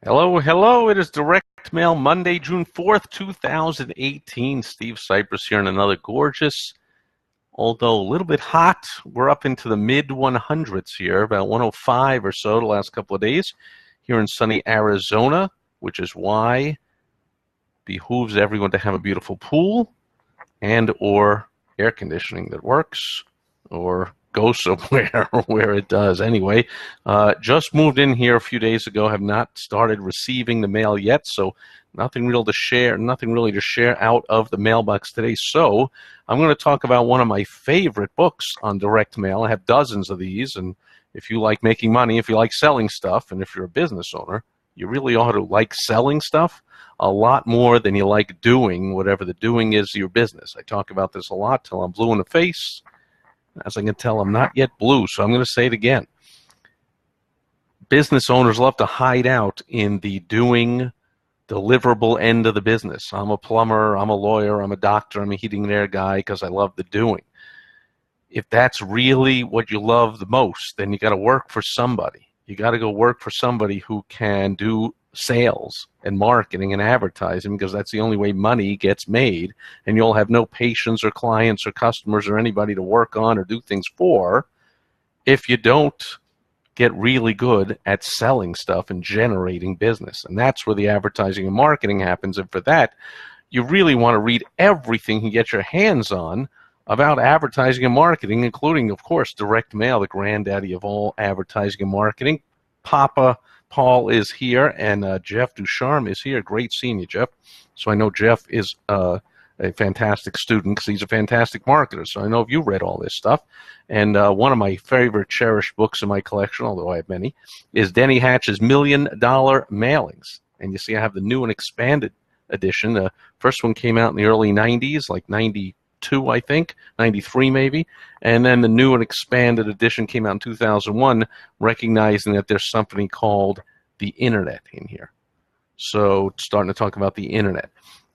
Hello, hello. It is Direct Mail Monday, June 4th, 2018. Steve Sipress here in another gorgeous, although a little bit hot. We're up into the mid 100s here, about 105 or so the last couple of days here in sunny Arizona, which is why it behooves everyone to have a beautiful pool and or air conditioning that works or go somewhere where it does. Anyway, just moved in here a few days ago, have not started receiving the mail yet, so nothing really to share out of the mailbox today. So I'm going to talk about one of my favorite books on direct mail. I have dozens of these, and if you like making money, if you like selling stuff, and if you're a business owner, you really ought to like selling stuff a lot more than you like doing whatever the doing is your business. I talk about this a lot till I'm blue in the face. As I can tell, I'm not yet blue, so I'm going to say it again. Business owners love to hide out in the doing, deliverable end of the business. I'm a plumber, I'm a lawyer, I'm a doctor, I'm a heating and air guy because I love the doing. If that's really what you love the most, then you got to work for somebody. You got to go work for somebody who can do sales and marketing and advertising, because that's the only way money gets made, and you'll have no patients or clients or customers or anybody to work on or do things for if you don't get really good at selling stuff and generating business. And that's where the advertising and marketing happens. And for that, you really want to read everything you get your hands on about advertising and marketing, including, of course, direct mail, the granddaddy of all advertising and marketing. Papa Paul is here, and Jeff Ducharme is here. Great seeing you, Jeff. So I know Jeff is a fantastic student because he's a fantastic marketer. So I know you've read all this stuff. And one of my favorite cherished books in my collection, although I have many, is Denny Hatch's $1 Million Mailings. And you see I have the new and expanded edition. The first one came out in the early 90s, like 92, I think, 93 maybe. And then the new and expanded edition came out in 2001, recognizing that there's something called the internet in here. So starting to talk about the internet.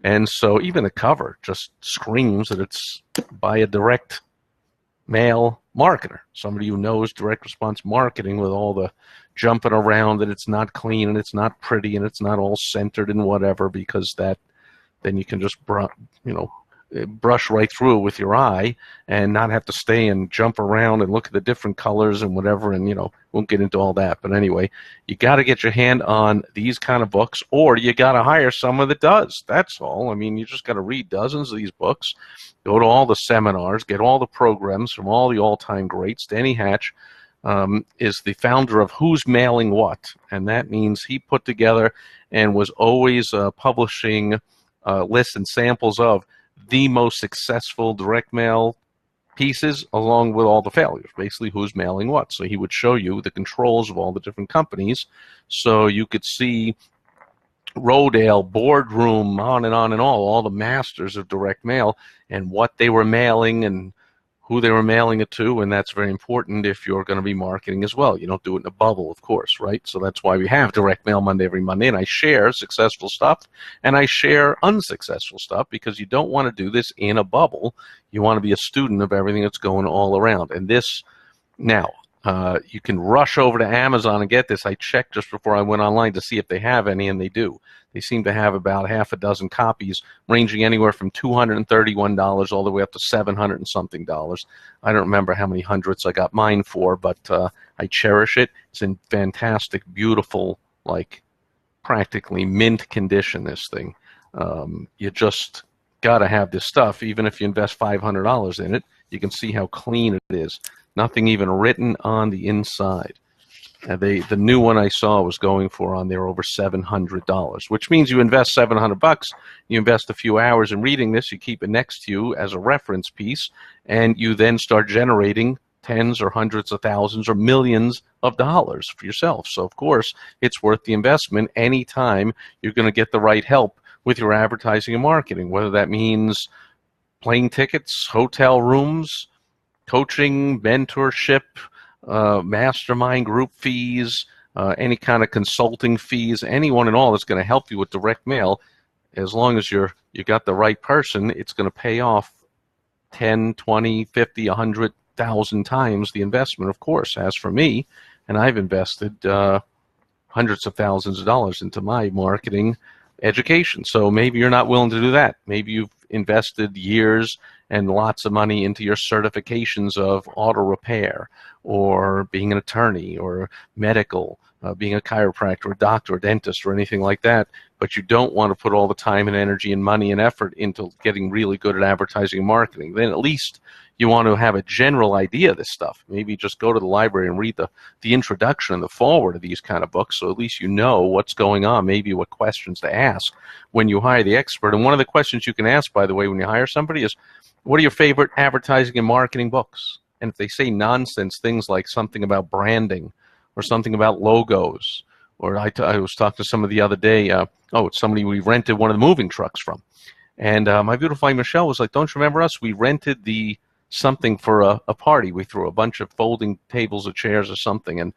And so even the cover just screams that it's by a direct mail marketer, somebody who knows direct response marketing with all the jumping around, that it's not clean and it's not pretty and it's not all centered and whatever, because that then you can just brush right through it with your eye and not have to stay and jump around and look at the different colors and whatever, and won't get into all that. But anyway, you got to get your hand on these kind of books, or you got to hire someone that does. That's all. I mean, you just got to read dozens of these books, go to all the seminars, get all the programs from all the all-time greats. Denny Hatch is the founder of Who's Mailing What, and that means he put together and was always publishing lists and samples of the most successful direct mail pieces, along with all the failures, basically who's mailing what. So he would show you the controls of all the different companies, so you could see Rodale, Boardroom, on and on and all the masters of direct mail and what they were mailing and who they were mailing it to. And that's very important if you're going to be marketing as well. You don't do it in a bubble, of course, right? So that's why we have Direct Mail Monday every Monday, and I share successful stuff and I share unsuccessful stuff, because you don't want to do this in a bubble. You want to be a student of everything that's going all around. And this, now, you can rush over to Amazon and get this. I checked just before I went online to see if they have any, and they do. They seem to have about half a dozen copies, ranging anywhere from $231 all the way up to $700 and something. I don't remember how many hundreds I got mine for, but I cherish it. It's in fantastic, beautiful, like practically mint condition, this thing. You just got to have this stuff. Even if you invest $500 in it, you can see how clean it is. Nothing even written on the inside. The new one I saw was going for on there over $700, which means you invest $700, you invest a few hours in reading this, you keep it next to you as a reference piece, and you then start generating tens or hundreds of thousands or millions of dollars for yourself. So of course, it's worth the investment anytime you're going to get the right help with your advertising and marketing, whether that means plane tickets, hotel rooms, coaching, mentorship, mastermind group fees, any kind of consulting fees, anyone and all that's going to help you with direct mail. As long as you got the right person, it's going to pay off 10, 20, 50, 100,000 times the investment, of course, as for me. And I've invested hundreds of thousands of dollars into my marketing education. So maybe you're not willing to do that. Maybe you've invested years and lots of money into your certifications of auto repair or being an attorney or medical, being a chiropractor or doctor or dentist or anything like that, but you don't want to put all the time and energy and money and effort into getting really good at advertising and marketing. Then at least you want to have a general idea of this stuff. Maybe just go to the library and read the introduction and the foreword of these kind of books, so at least you know what's going on, maybe what questions to ask when you hire the expert. And one of the questions you can ask, by the way, when you hire somebody is, what are your favorite advertising and marketing books? And if they say nonsense, things like something about branding or something about logos, or I was talking to somebody the other day, it's somebody we rented one of the moving trucks from. And my beautiful wife, Michelle, was like, don't you remember us? We rented something for a party. We threw a bunch of folding tables or chairs or something, and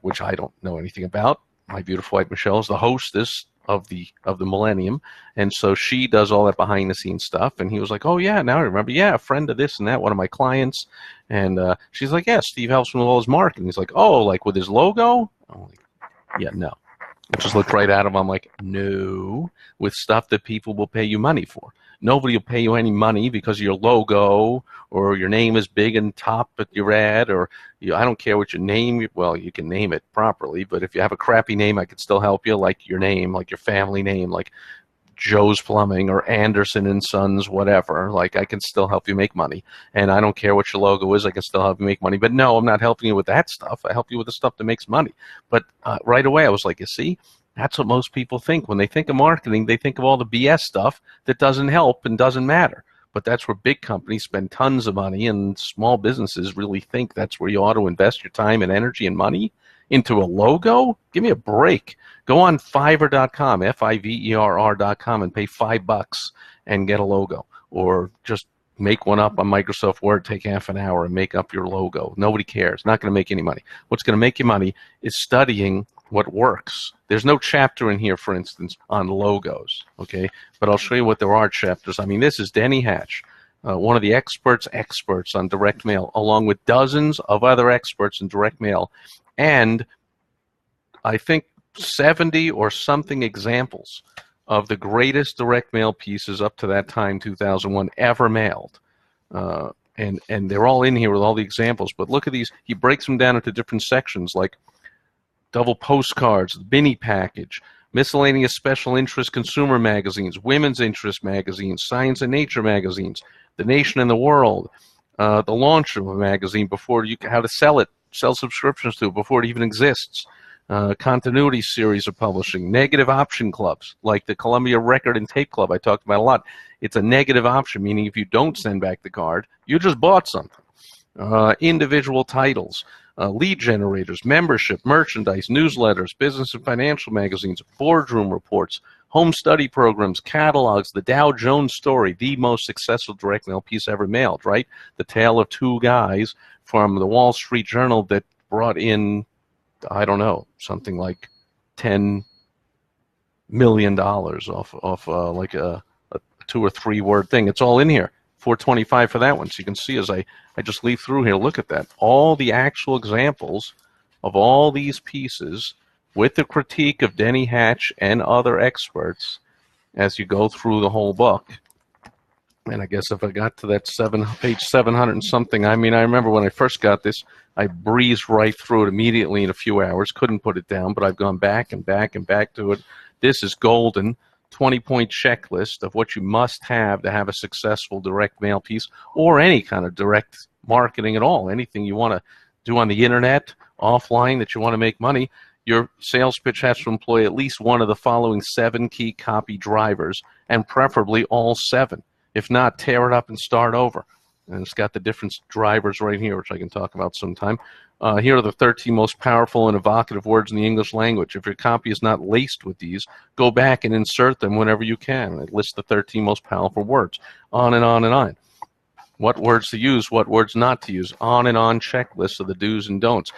which I don't know anything about. My beautiful wife, Michelle, is the hostess of the Millennium, and so she does all that behind the scenes stuff. And he was like, oh yeah, now I remember, yeah, a friend of this and that, one of my clients. And she's like, yeah, Steve helps me with all his marketing. He's like, oh, like with his logo? I'm like, yeah, no. I just looked right at him. I'm like, no, with stuff that people will pay you money for. Nobody will pay you any money because of your logo or your name is big and top at your ad, or I don't care what your name. Well, you can name it properly, but if you have a crappy name, I could still help you, like your name, like your family name, like Joe's Plumbing or Anderson and Sons, whatever. Like, I can still help you make money. And I don't care what your logo is, I can still help you make money. But no, I'm not helping you with that stuff. I help you with the stuff that makes money. But right away, I was like, you see, that's what most people think. When they think of marketing, they think of all the BS stuff that doesn't help and doesn't matter. But that's where big companies spend tons of money, and small businesses really think that's where you ought to invest your time and energy and money into a logo. Give me a break. Go on Fiverr.com, Fiverr.com, and pay $5 and get a logo. Or just make one up on Microsoft Word, take half an hour and make up your logo. Nobody cares. Not going to make any money. What's going to make you money is studying what works. There's no chapter in here, for instance, on logos, okay? But I'll show you what there are chapters. I mean, this is Denny Hatch, one of the experts on direct mail, along with dozens of other experts in direct mail, and I think 70 or something examples of the greatest direct mail pieces up to that time, 2001, ever mailed. And they're all in here with all the examples. But look at these. He breaks them down into different sections, like double postcards, the Binny package, miscellaneous special interest consumer magazines, women's interest magazines, science and nature magazines, The Nation and the World, the launch of a magazine before how to sell it, sell subscriptions to it before it even exists, continuity series of publishing, negative option clubs, like the Columbia Record and Tape Club I talked about a lot. It's a negative option, meaning if you don't send back the card, you just bought something. Individual titles, lead generators, membership, merchandise, newsletters, business and financial magazines, boardroom reports, home study programs, catalogs, the Dow Jones story, the most successful direct mail piece ever mailed, right? The tale of two guys from the Wall Street Journal that brought in, I don't know, something like $10 million off like a 2 or 3 word thing. It's all in here. $425 for that one. So you can see as I just leaf through here, look at that. All the actual examples of all these pieces with the critique of Denny Hatch and other experts as you go through the whole book. And I guess if I got to that page 700 and something, I mean, I remember when I first got this, I breezed right through it immediately in a few hours, couldn't put it down, but I've gone back and back and back to it. This is golden. 20-point checklist of what you must have to have a successful direct mail piece or any kind of direct marketing at all. Anything you want to do on the internet, offline, that you want to make money, your sales pitch has to employ at least one of the following 7 key copy drivers, and preferably all 7. If not, tear it up and start over. And it's got the different drivers right here, which I can talk about sometime. Here are the 13 most powerful and evocative words in the English language. If your copy is not laced with these, go back and insert them whenever you can. It lists the 13 most powerful words, on and on and on. What words to use, what words not to use, on and on checklist of the do's and don'ts.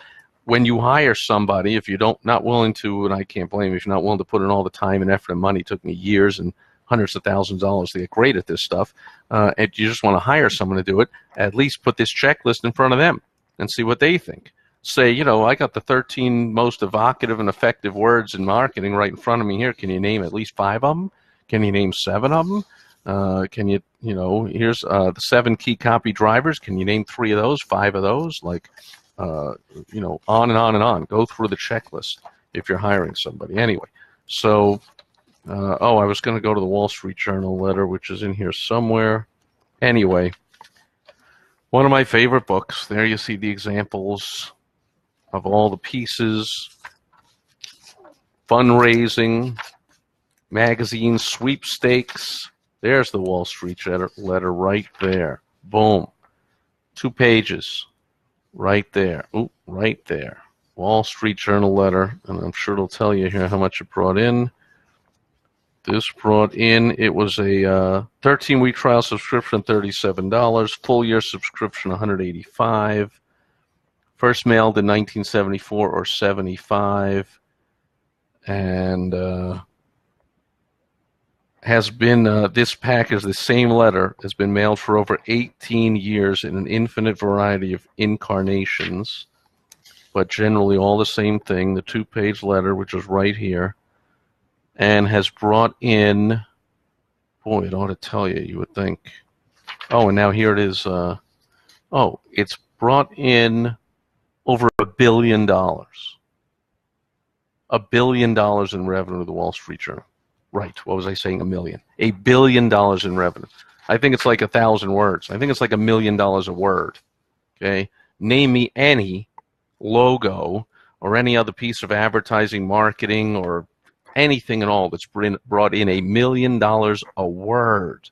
When you hire somebody, if you're not willing to, and I can't blame you, if you're not willing to put in all the time and effort and money, it took me years and hundreds of thousands of dollars to get great at this stuff, and you just want to hire someone to do it, at least put this checklist in front of them and see what they think. say, you know, I got the 13 most evocative and effective words in marketing right in front of me here. Can you name at least 5 of them? Can you name 7 of them? Can you, you know, here's the 7 key copy drivers. Can you name 3 of those, 5 of those? Like, you know, on and on and on. Go through the checklist if you're hiring somebody. Anyway, so, oh, I was going to go to the Wall Street Journal letter, which is in here somewhere. Anyway, one of my favorite books. There you see the examples of all the pieces, fundraising, magazine sweepstakes. There's the Wall Street letter right there. Boom. 2 pages right there. Ooh, right there. Wall Street Journal letter, and I'm sure it'll tell you here how much it brought in. This brought in, it was a 13-week trial subscription, $37. Full-year subscription, $185. First mailed in 1974 or 75, and has been, this package, the same letter, has been mailed for over 18 years in an infinite variety of incarnations, but generally all the same thing, the 2-page letter, which is right here, and has brought in, boy, it ought to tell you, you would think. Oh, and now here it is. Oh, it's brought in over $1 billion. $1 billion in revenue to the Wall Street Journal. Right, what was I saying? $1 million. $1 billion in revenue. I think it's like 1,000 words. I think it's like $1 million a word. Okay? Name me any logo or any other piece of advertising, marketing, or anything at all that's brought in $1 million a word.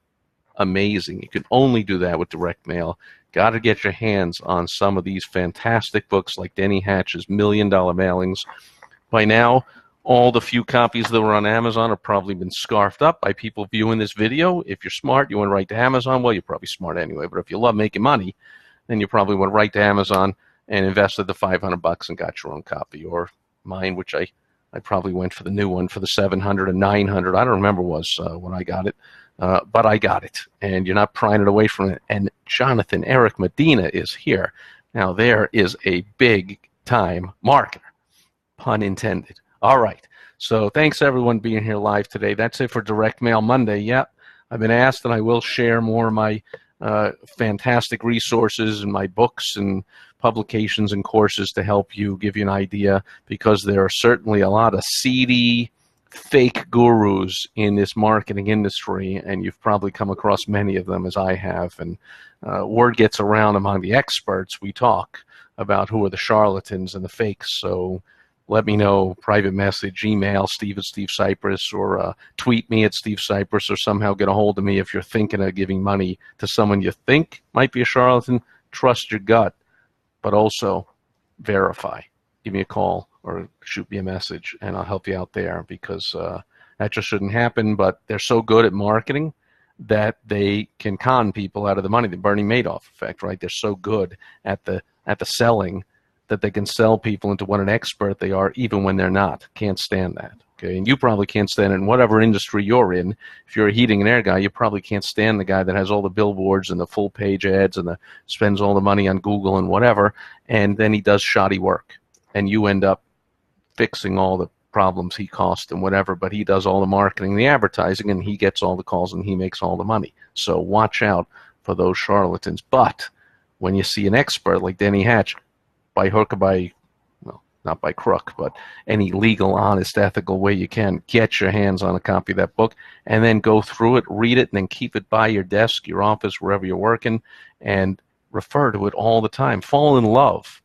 Amazing. You can only do that with direct mail. Got to get your hands on some of these fantastic books like Denny Hatch's $1 Million Mailings. By now, all the few copies that were on Amazon have probably been scarfed up by people viewing this video. If you're smart, you went right to Amazon. Well, you're probably smart anyway, but if you love making money, then you probably went right to Amazon and invested the $500 and got your own copy. Or mine, which I probably went for the new one for the $700 and $900. I don't remember when I got it. But I got it, and you're not prying it away from it. And Jonathan Eric Medina is here. Now, there is a big-time marketer, pun intended. All right, so thanks, everyone, being here live today. That's it for Direct Mail Monday. Yep, I've been asked, and I will share more of my fantastic resources and my books and publications and courses to help you, give you an idea, because there are certainly a lot of seedy, fake gurus in this marketing industry, and you've probably come across many of them, as I have, and word gets around among the experts. We talk about who are the charlatans and the fakes, so let me know, private message, email, Steve@SteveSipress, or tweet me at SteveSipress, or somehow get a hold of me if you're thinking of giving money to someone you think might be a charlatan. Trust your gut, but also verify. Give me a call or shoot me a message, and I'll help you out there, because that just shouldn't happen. But they're so good at marketing that they can con people out of the money. The Bernie Madoff effect, right? They're so good at the selling that they can sell people into what an expert they are, even when they're not. Can't stand that. Okay, and you probably can't stand it in whatever industry you're in. If you're a heating and air guy, you probably can't stand the guy that has all the billboards and the full page ads and spends all the money on Google and whatever, and then he does shoddy work, and you end up fixing all the problems he caused and whatever, but he does all the marketing, the advertising, and he gets all the calls and he makes all the money. So watch out for those charlatans. But when you see an expert like Denny Hatch, by hook or by, well, not by crook, but any legal, honest, ethical way you can, get your hands on a copy of that book, and then go through it, read it, and then keep it by your desk, your office, wherever you're working, and refer to it all the time. Fall in love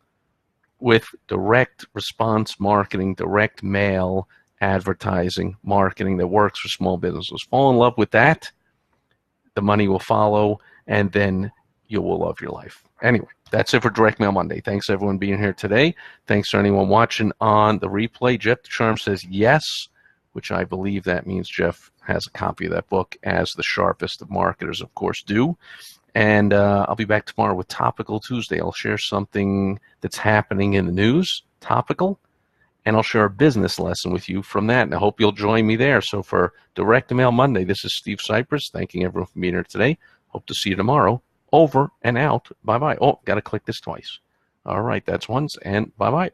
with direct response marketing, direct mail advertising marketing that works for small businesses. Fall in love with that, the money will follow, and then you will love your life. Anyway, that's it for Direct Mail Monday. Thanks, everyone, being here today. Thanks to anyone watching on the replay. Jeff the Charm says yes, which I believe that means Jeff has a copy of that book, as the sharpest of marketers, of course, do. And I'll be back tomorrow with Topical Tuesday. I'll share something that's happening in the news, topical, and I'll share a business lesson with you from that. And I hope you'll join me there. So for Direct Mail Monday, this is Steve Sipress, thanking everyone for being here today. Hope to see you tomorrow. Over and out. Bye-bye. Oh, got to click this twice. All right, that's once, and bye bye.